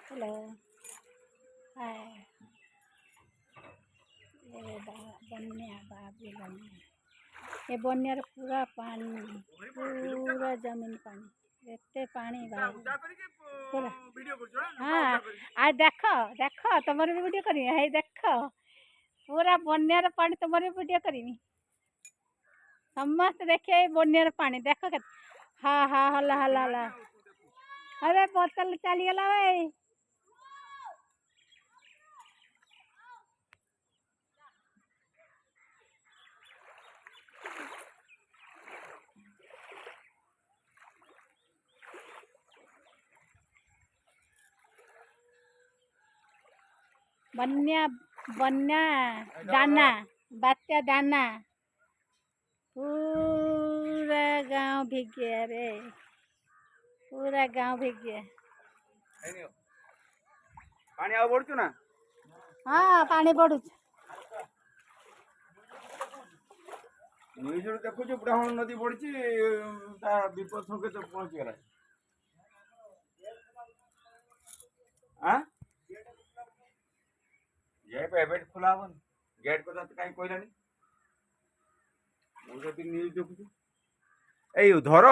hello hi ये बन्या बाबी बन्या ये बन्यार पूरा पानी पूरा जमीन पानी एते पानी पूरा हाँ आज देख देख तुम भी वीडियो करी है देख पूरा बन्यार पानी तुम भी वीडियो करी समस्त देखिए बन्यार पानी देख के हाँ हाँ हला हला हला अरे बोतल चलीगला भाई बन्या बन्या दाना बात्या दाना पूरा गांव भीग गया रे पूरा गांव भीग गया पानी आ बढ़ु ना हाँ पानी बढ़ु न्यूज देखु ब्राह्मण नदी बढ़ी विपद संकेत पहुंची गला गेट खुला हम गेट कथा कहीं कहलानी न्यूज देखु धर